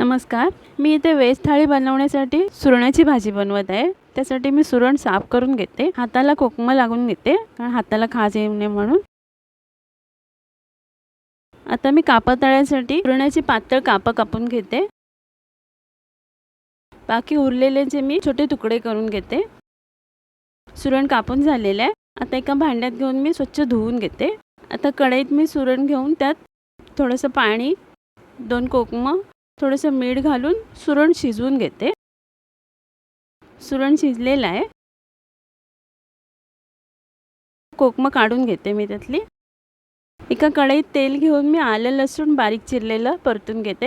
नमस्कार. मी इथे व्हेज थाळी बनवण्यासाठी सुरणाची भाजी बनवत आहे. त्यासाठी मी सुरण साफ करून घेते. हाताला कोकम लागून घेते कारण हाताला खाज येऊ नये म्हणून. आता मी कापं तळण्यासाठी सुरणाची पातळ कापं कापून घेते. बाकी उरलेले जे मी छोटे तुकडे करून घेते. सुरण कापून झालेले आहे. आता एका भांड्यात घेऊन मी स्वच्छ धुवून घेते. आता कढईत मी सुरण घेऊन त्यात थोडंसं पाणी, 2 कोकम, थोडंसं मीठ घालून सुरण शिजवून घेते. सुरण शिजलेलं आहे. कोकम काढून घेते मी त्यातली. एका कढईत तेल घेऊन मी आलं लसूण बारीक चिरलेलं परतून घेते.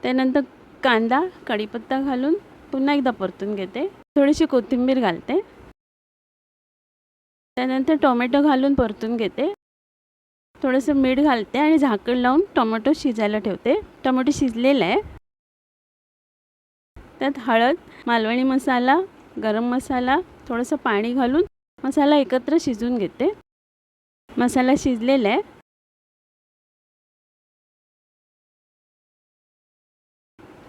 त्यानंतर कांदा, कढीपत्ता घालून पुन्हा एकदा परतून घेते. थोडीशी कोथिंबीर घालते. त्यानंतर टोमॅटो घालून परतून घेते. थोडंसं मीठ घालते आणि झाकण लावून टोमॅटो शिजायला ठेवते. टोमॅटो शिजलेला आहे. त्यात हळद, मालवणी मसाला, गरम मसाला, थोडंसं पाणी घालून मसाला एकत्र शिजवून घेते. मसाला शिजलेला आहे.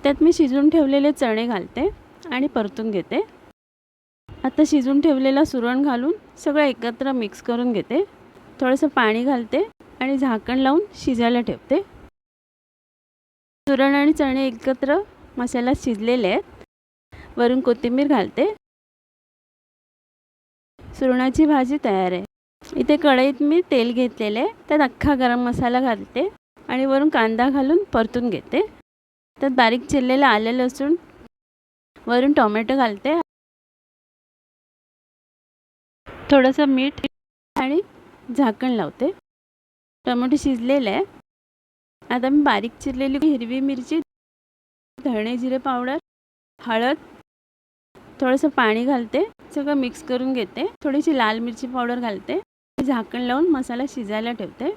त्यात मी शिजवून ठेवलेले चणे घालते आणि परतून घेते. आता शिजवून ठेवलेला सुरण घालून सगळं एकत्र मिक्स करून घेते. थोडंसं पाणी घालते आणि झाकण लावून शिजायला ठेवते. सुरण आणि चणे एकत्र मसाला शिजलेले आहेत. वरून कोथिंबीर घालते. सुरणाची भाजी तयार आहे. इथे कढईत मी तेल घेतलेले आहे. त्यात अख्खा गरम मसाला घालते आणि वरून कांदा घालून परतून घेते. त्यात बारीक चिरलेलं आलं लसूण, वरून टोमॅटो घालते, थोडंसं मीठ आणि झाकण लावते. टोमॅटो शिजलेलं आहे. आता मी बारीक चिरलेली हिरवी मिरची, धणे जिरे पावडर, हळद, थोडंसं पाणी घालते. सगळं मिक्स करून घेते. थोडीशी लाल मिरची पावडर घालते. झाकण लावून मसाला शिजायला ठेवते.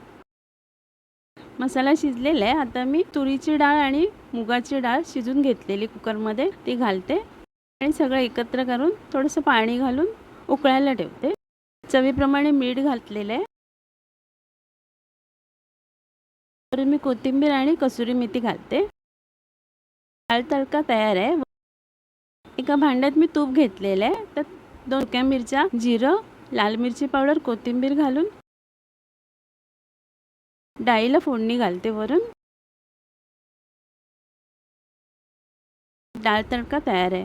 मसाला शिजलेला आहे. आता मी तुरीची डाळ आणि मुगाची डाळ शिजून घेतलेली कुकरमध्ये ती घालते आणि सगळं एकत्र करून थोडंसं पाणी घालून उकळायला ठेवते. चवीप्रमाणे मीठ घातलेलं आहे. तर मी कोथिंबीर आणि कसुरी मेथी घालते. डाळ तडका तयार आहे. एका भांड्यात मी तूप घेतलेलं आहे. त्यात 2 सुक्या मिरच्या, जिरं, लाल मिरची पावडर, कोथिंबीर घालून डाळीला फोडणी घालते. वरून डाळ तडका तयार आहे.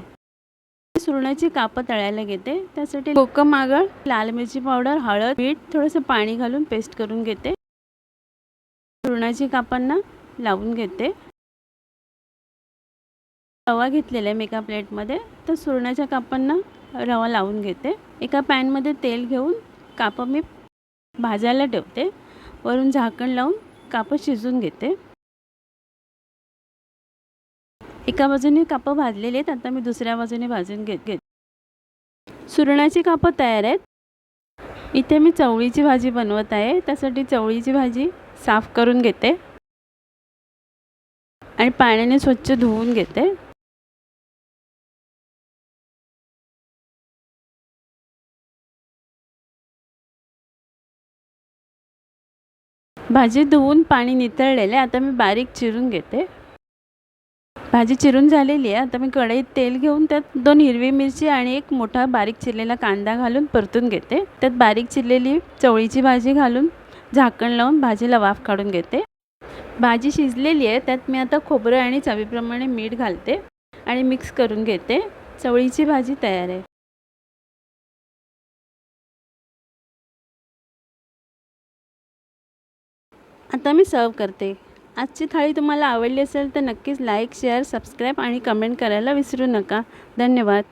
सुरणाची कापं तळायला घेते. त्यासाठी कोकम, आगळ, लाल मिरची पावडर, हळद, मीठ, थोडंसं पाणी घालून पेस्ट करून घेते. सुरणाची कापांना लावून घेते. रवा घेतलेला आहे मी एका प्लेटमध्ये. तर सुरणाच्या कापांना रवा लावून घेते. एका पॅनमध्ये तेल घेऊन कापं मी भाजायला ठेवते. वरून झाकण लावून कापं शिजवून घेते. एका बाजूने कापं भाजलेले आहेत. आता मी दुसऱ्या बाजूने भाजून घेते. सुरणाची कापं तयार आहेत. इथे मी चवळीची भाजी बनवत आहे. त्यासाठी चवळीची भाजी साफ करून घेते आणि पाण्याने स्वच्छ धुवून घेते. भाजी धुवून पाणी निथळलेले. आता मी बारीक चिरून घेते. भाजी चिरून झालेली आहे. आता मी कढईत तेल घेऊन त्यात 2 हिरवी मिरची आणि 1 मोठा बारीक चिरलेला कांदा घालून परतून घेते. त्यात बारीक चिरलेली चवळीची भाजी घालून झाकण लावून भाजीला वाफ काढून घेते. भाजी शिजलेली आहे. त्यात मी आता खोबरं आणि चवीप्रमाणे मीठ घालते आणि मिक्स करून घेते. चवळीची भाजी तयार आहे. आता मी सर्व करते. आजची थाळी तुम्हाला आवडली असेल तर नक्कीच लाईक, शेअर, सबस्क्राईब आणि कमेंट करायला विसरू नका. धन्यवाद.